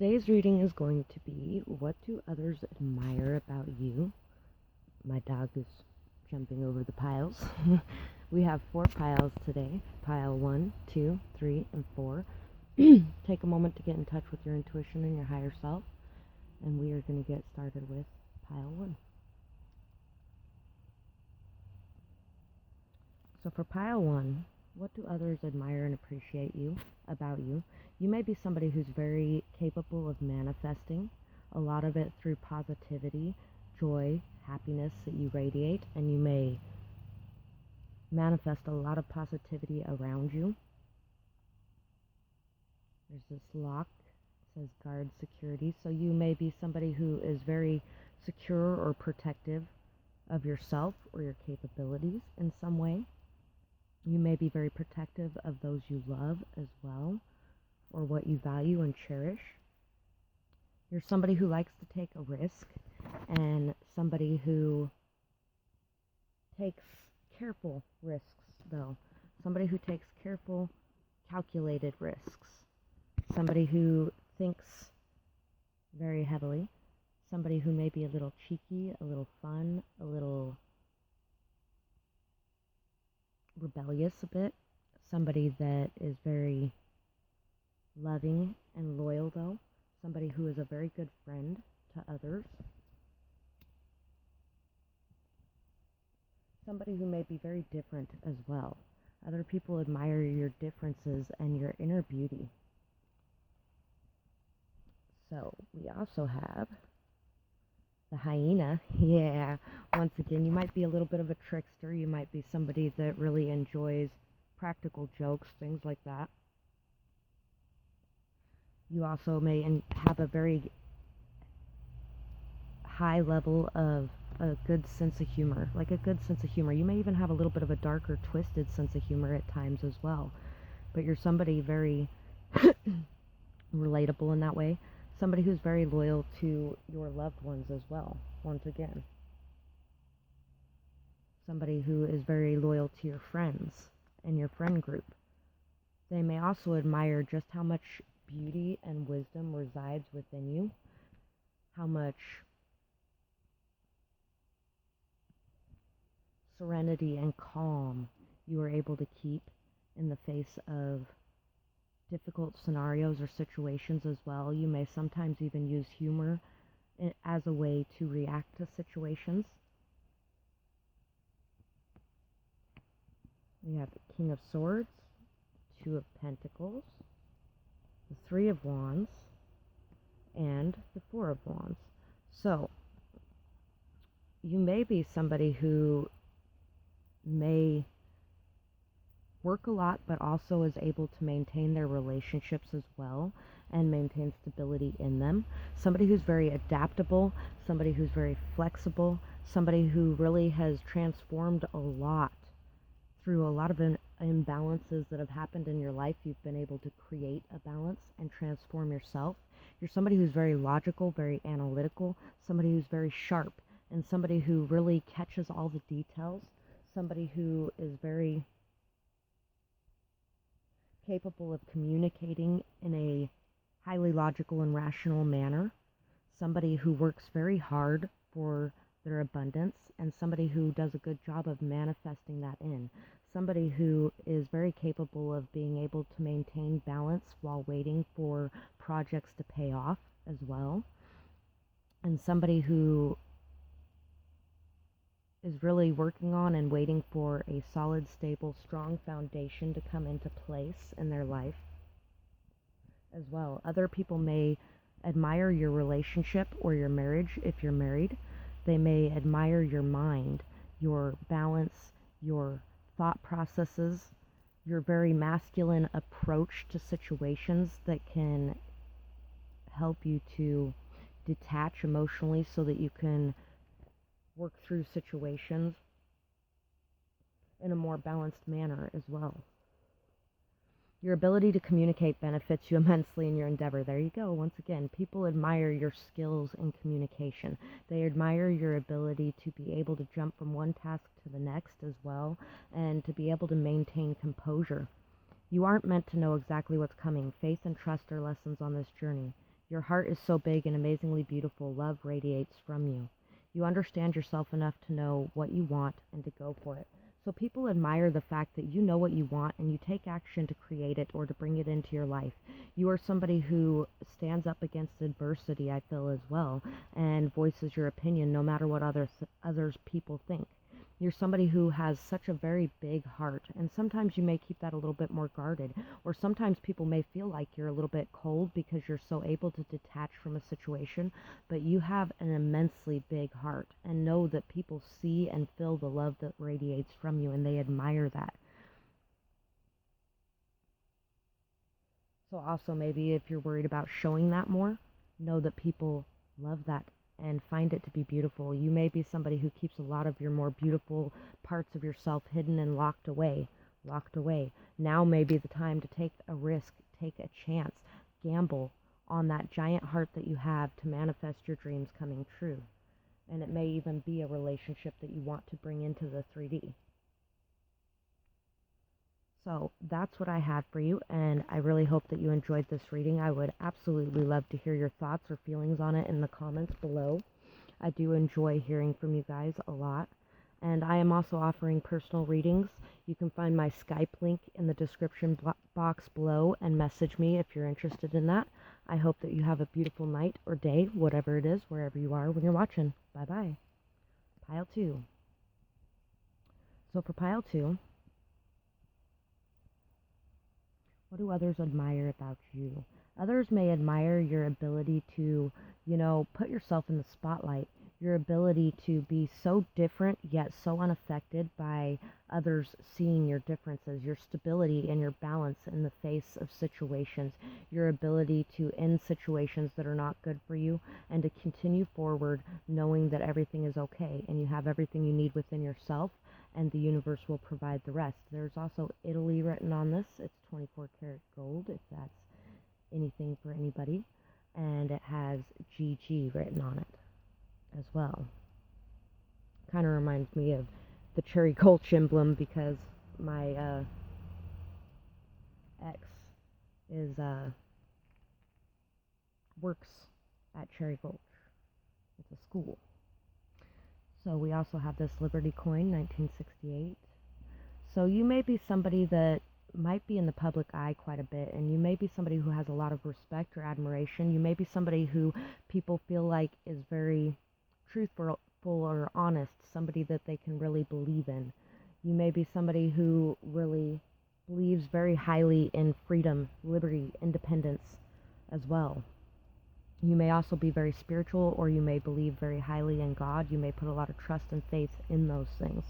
Today's reading is going to be What Do Others Admire About You? My dog is jumping over the piles. We have 4 piles today. Pile 1, 2, 3, and 4. Take a moment to get in touch with your intuition and your higher self. And we are going to get started with pile 1. So for pile 1, what do others admire and appreciate about you? You may be somebody who's very capable of manifesting, a lot of it through positivity, joy, happiness that you radiate, and you may manifest a lot of positivity around you. There's this lock, it says guard security, so you may be somebody who is very secure or protective of yourself or your capabilities in some way. You may be very protective of those you love as well, or what you value and cherish. You're somebody who likes to take a risk, and somebody who takes careful risks, though. Somebody who takes careful, calculated risks. Somebody who thinks very heavily. Somebody who may be a little cheeky, a little fun, a little rebellious a bit. Somebody that is very loving and loyal, though. Somebody who is a very good friend to others. Somebody who may be very different as well. Other people admire your differences and your inner beauty. So we also have the hyena. Yeah, once again, you might be a little bit of a trickster. You might be somebody that really enjoys practical jokes, things like that. You also may have a very high level of a good sense of humor, like a good sense of humor. You may even have a little bit of a darker, twisted sense of humor at times as well. But you're somebody very relatable in that way. Somebody who's very loyal to your loved ones as well, once again. Somebody who is very loyal to your friends and your friend group. They may also admire just how much beauty and wisdom resides within you, how much serenity and calm you are able to keep in the face of difficult scenarios or situations as well. You may sometimes even use humor as a way to react to situations. We have the King of Swords, 2 of Pentacles, the 3 of Wands, and the 4 of Wands. So, you may be somebody who may work a lot, but also is able to maintain their relationships as well and maintain stability in them. Somebody who's very adaptable, somebody who's very flexible, somebody who really has transformed a lot through a lot of imbalances that have happened in your life. You've been able to create a balance and transform yourself. You're somebody who's very logical, very analytical, somebody who's very sharp, and somebody who really catches all the details, somebody who is very capable of communicating in a highly logical and rational manner, somebody who works very hard for their abundance, and somebody who does a good job of manifesting that in. Somebody who is very capable of being able to maintain balance while waiting for projects to pay off as well. And somebody who is really working on and waiting for a solid, stable, strong foundation to come into place in their life as well. Other people may admire your relationship or your marriage if you're married. They may admire your mind, your balance, your thought processes, your very masculine approach to situations that can help you to detach emotionally so that you can work through situations in a more balanced manner as well. Your ability to communicate benefits you immensely in your endeavor. There you go. Once again, people admire your skills in communication. They admire your ability to be able to jump from one task to the next as well, and to be able to maintain composure. You aren't meant to know exactly what's coming. Faith and trust are lessons on this journey. Your heart is so big and amazingly beautiful. Love radiates from you. You understand yourself enough to know what you want and to go for it. So people admire the fact that you know what you want and you take action to create it or to bring it into your life. You are somebody who stands up against adversity, I feel, as well, and voices your opinion no matter what others people think. You're somebody who has such a very big heart, and sometimes you may keep that a little bit more guarded, or sometimes people may feel like you're a little bit cold because you're so able to detach from a situation, but you have an immensely big heart, and know that people see and feel the love that radiates from you, and they admire that. So also maybe if you're worried about showing that more, know that people love that and find it to be beautiful. You may be somebody who keeps a lot of your more beautiful parts of yourself hidden and locked away, locked away. Now may be the time to take a risk, take a chance, gamble on that giant heart that you have to manifest your dreams coming true. And it may even be a relationship that you want to bring into the 3D. So that's what I have for you, and I really hope that you enjoyed this reading. I would absolutely love to hear your thoughts or feelings on it in the comments below. I do enjoy hearing from you guys a lot. And I am also offering personal readings. You can find my Skype link in the description box below and message me if you're interested in that. I hope that you have a beautiful night or day, whatever it is, wherever you are when you're watching. Bye-bye. Pile 2. So for pile 2, what do others admire about you? Others may admire your ability to, put yourself in the spotlight, your ability to be so different yet so unaffected by others seeing your differences, your stability and your balance in the face of situations, your ability to end situations that are not good for you and to continue forward knowing that everything is okay and you have everything you need within yourself and the universe will provide the rest. There's also Italy written on this. It's 24 karat gold, if that's anything for anybody. And it has GG written on it as well. Kind of reminds me of the Cherry Gulch emblem because my ex is works at Cherry Gulch. It's a school. So we also have this Liberty coin, 1968. So you may be somebody that might be in the public eye quite a bit, and you may be somebody who has a lot of respect or admiration. You may be somebody who people feel like is very truthful or honest, somebody that they can really believe in. You may be somebody who really believes very highly in freedom, liberty, independence as well. You may also be very spiritual, or you may believe very highly in God. You may put a lot of trust and faith in those things.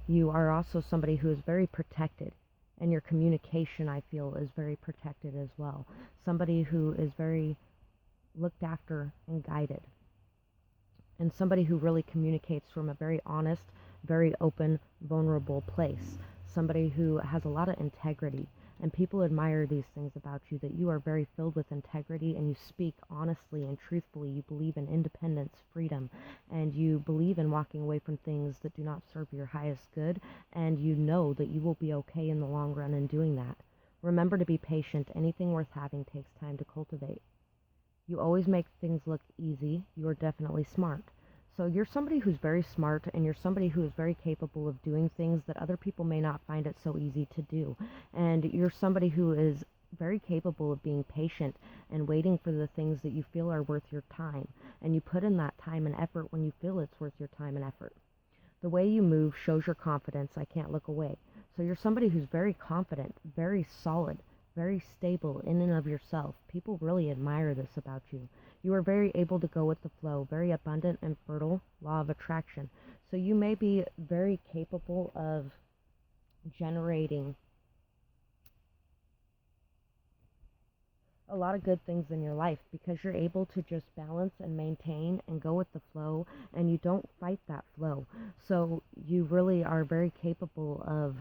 You are also somebody who is very protected, and your communication, I feel, is very protected as well. Somebody who is very looked after and guided. And somebody who really communicates from a very honest, very open, vulnerable place. Somebody who has a lot of integrity. And people admire these things about you, that you are very filled with integrity and you speak honestly and truthfully. You believe in independence, freedom, and you believe in walking away from things that do not serve your highest good, and you know that you will be okay in the long run in doing that. Remember to be patient. Anything worth having takes time to cultivate. You always make things look easy. You are definitely smart. So you're somebody who's very smart, and you're somebody who is very capable of doing things that other people may not find it so easy to do. And you're somebody who is very capable of being patient and waiting for the things that you feel are worth your time. And you put in that time and effort when you feel it's worth your time and effort. The way you move shows your confidence. I can't look away. So you're somebody who's very confident, very solid, very stable in and of yourself. People really admire this about you. You are very able to go with the flow, very abundant and fertile, law of attraction. So you may be very capable of generating a lot of good things in your life because you're able to just balance and maintain and go with the flow, and you don't fight that flow. So you really are very capable of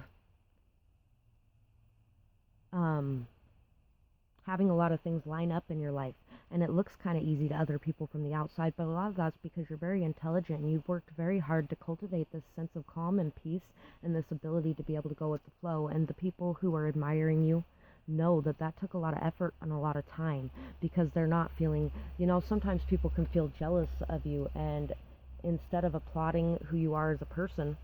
having a lot of things line up in your life, and it looks kind of easy to other people from the outside, but a lot of that's because you're very intelligent and you've worked very hard to cultivate this sense of calm and peace and this ability to be able to go with the flow. And the people who are admiring you, know that that took a lot of effort and a lot of time, because they're not feeling, sometimes people can feel jealous of you, and instead of applauding who you are as a person,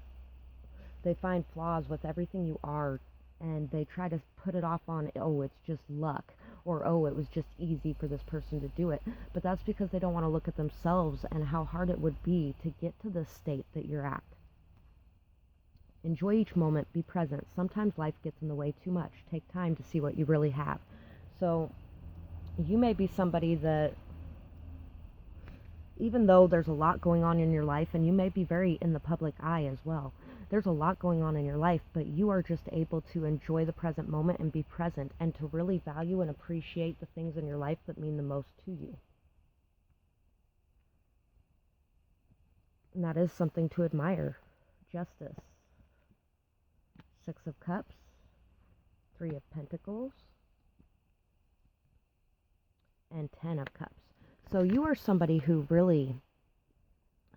they find flaws with everything you are, and they try to put it off on, oh, it's just luck, or oh, it was just easy for this person to do it. But that's because they don't want to look at themselves and how hard it would be to get to the state that you're at. Enjoy each moment, be present. Sometimes life gets in the way too much. Take time to see what you really have. So you may be somebody that, even though there's a lot going on in your life, and you may be very in the public eye as well, there's a lot going on in your life, but you are just able to enjoy the present moment and be present, and to really value and appreciate the things in your life that mean the most to you. And that is something to admire. Justice. 6 of Cups, 3 of Pentacles, and 10 of Cups. So you are somebody who really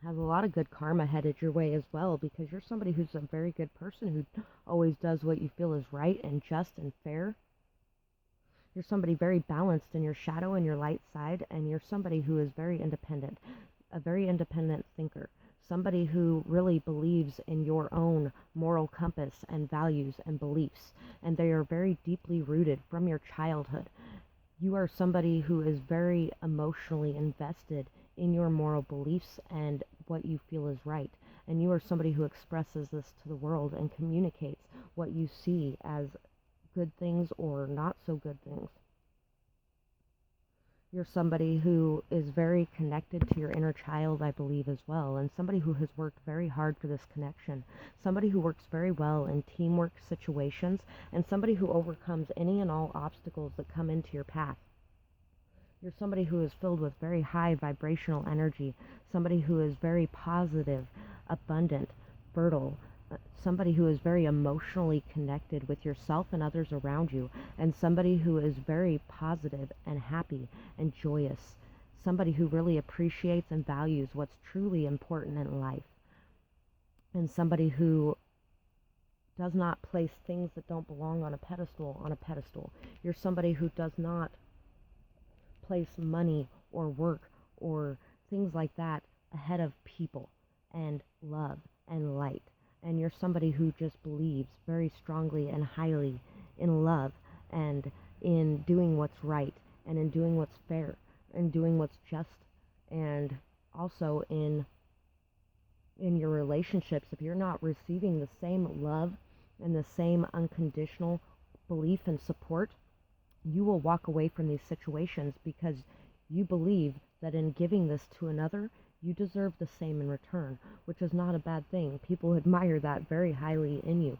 has a lot of good karma headed your way as well, because you're somebody who's a very good person, who always does what you feel is right and just and fair. You're somebody very balanced in your shadow and your light side, and you're somebody who is very independent, a very independent thinker, somebody who really believes in your own moral compass and values and beliefs, and they are very deeply rooted from your childhood. You are somebody who is very emotionally invested in your moral beliefs and what you feel is right. And you are somebody who expresses this to the world and communicates what you see as good things or not so good things. You're somebody who is very connected to your inner child, I believe, as well, and somebody who has worked very hard for this connection, somebody who works very well in teamwork situations, and somebody who overcomes any and all obstacles that come into your path. You're somebody who is filled with very high vibrational energy, somebody who is very positive, abundant, fertile, somebody who is very emotionally connected with yourself and others around you, and somebody who is very positive and happy and joyous, somebody who really appreciates and values what's truly important in life, and somebody who does not place things that don't belong on a pedestal. You're somebody who does not place money or work or things like that ahead of people and love and light. And you're somebody who just believes very strongly and highly in love and in doing what's right and in doing what's fair and doing what's just, and also in your relationships. If you're not receiving the same love and the same unconditional belief and support, you will walk away from these situations because you believe that in giving this to another, you deserve the same in return, which is not a bad thing. People admire that very highly in you.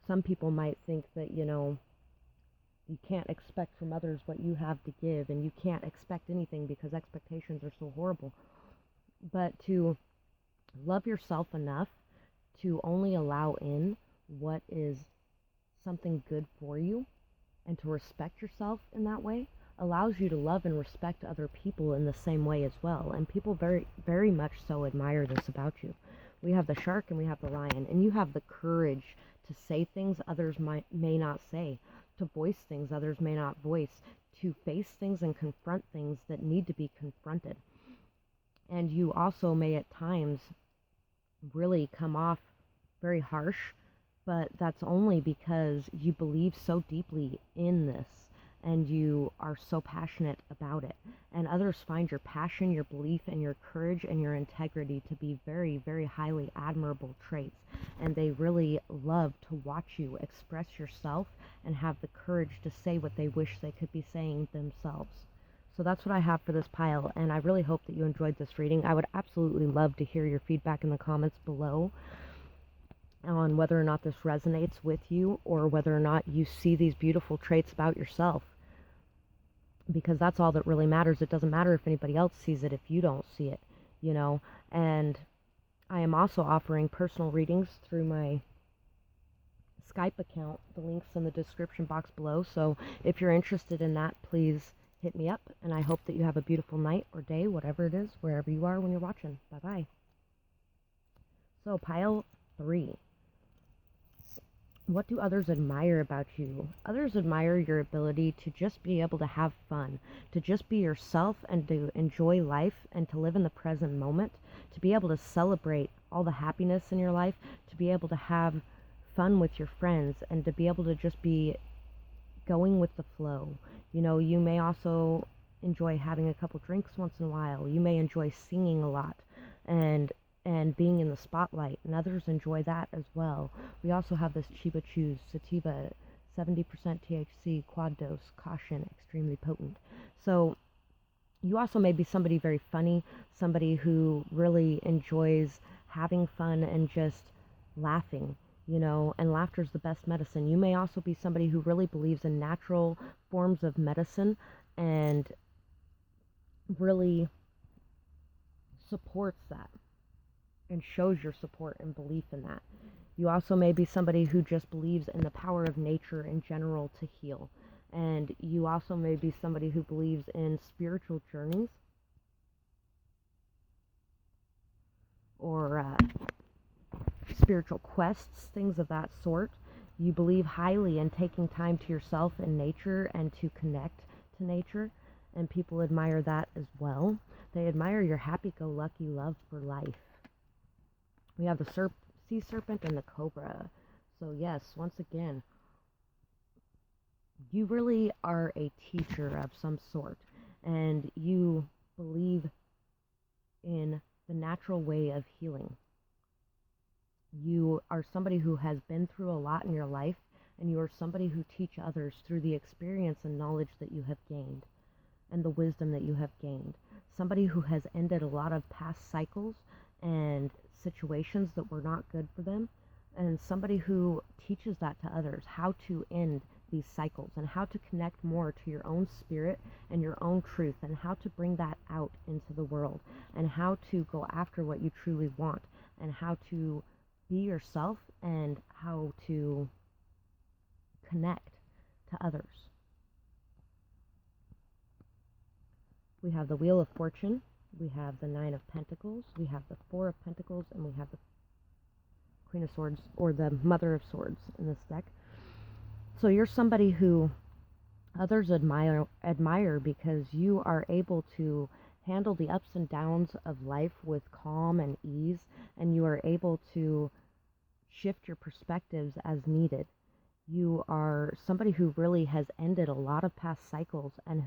Some people might think that, you can't expect from others what you have to give, and you can't expect anything because expectations are so horrible. But to love yourself enough to only allow in what is something good for you, and to respect yourself in that way, allows you to love and respect other people in the same way as well. And people very, very much so admire this about you. We have the shark and we have the lion, and you have the courage to say things others may not say, to voice things others may not voice, to face things and confront things that need to be confronted. And you also may at times really come off very harsh, but that's only because you believe so deeply in this and you are so passionate about it. And others find your passion, your belief, and your courage and your integrity to be very, very highly admirable traits. And they really love to watch you express yourself and have the courage to say what they wish they could be saying themselves. So that's what I have for this pile, and I really hope that you enjoyed this reading. I would absolutely love to hear your feedback in the comments below on whether or not this resonates with you, or whether or not you see these beautiful traits about yourself, because that's all that really matters. It doesn't matter if anybody else sees it if you don't see it, and I am also offering personal readings through my Skype account. The link's in the description box below, so if you're interested in that, please hit me up, and I hope that you have a beautiful night or day, whatever it is, wherever you are when you're watching. Bye-bye. So pile 3. What do others admire about you? Others admire your ability to just be able to have fun, to just be yourself and to enjoy life and to live in the present moment, to be able to celebrate all the happiness in your life, to be able to have fun with your friends, and to be able to just be going with the flow. You may also enjoy having a couple drinks once in a while. You may enjoy singing a lot and being in the spotlight, and others enjoy that as well. We also have this Chiba Chews sativa, 70% THC, quad dose, caution, extremely potent. So you also may be somebody very funny, somebody who really enjoys having fun and just laughing, and laughter is the best medicine. You may also be somebody who really believes in natural forms of medicine and really supports that and shows your support and belief in that. You also may be somebody who just believes in the power of nature in general to heal. And you also may be somebody who believes in spiritual journeys or spiritual quests, things of that sort. You believe highly in taking time to yourself and nature and to connect to nature, and people admire that as well. They admire your happy-go-lucky love for life. We have the sea serpent and the cobra. So yes, once again, you really are a teacher of some sort, and you believe in the natural way of healing. You are somebody who has been through a lot in your life, and you are somebody who teach others through the experience and knowledge that you have gained and the wisdom that you have gained. Somebody who has ended a lot of past cycles and situations that were not good for them, and somebody who teaches that to others, how to end these cycles and how to connect more to your own spirit and your own truth, and how to bring that out into the world, and how to go after what you truly want, and how to be yourself, and how to connect to others. We have the Wheel of Fortune, we have the Nine of Pentacles, we have the Four of Pentacles, and we have the Queen of Swords, or the Mother of Swords in this deck. So you're somebody who others admire because you are able to handle the ups and downs of life with calm and ease, and you are able to shift your perspectives as needed. You are somebody who really has ended a lot of past cycles and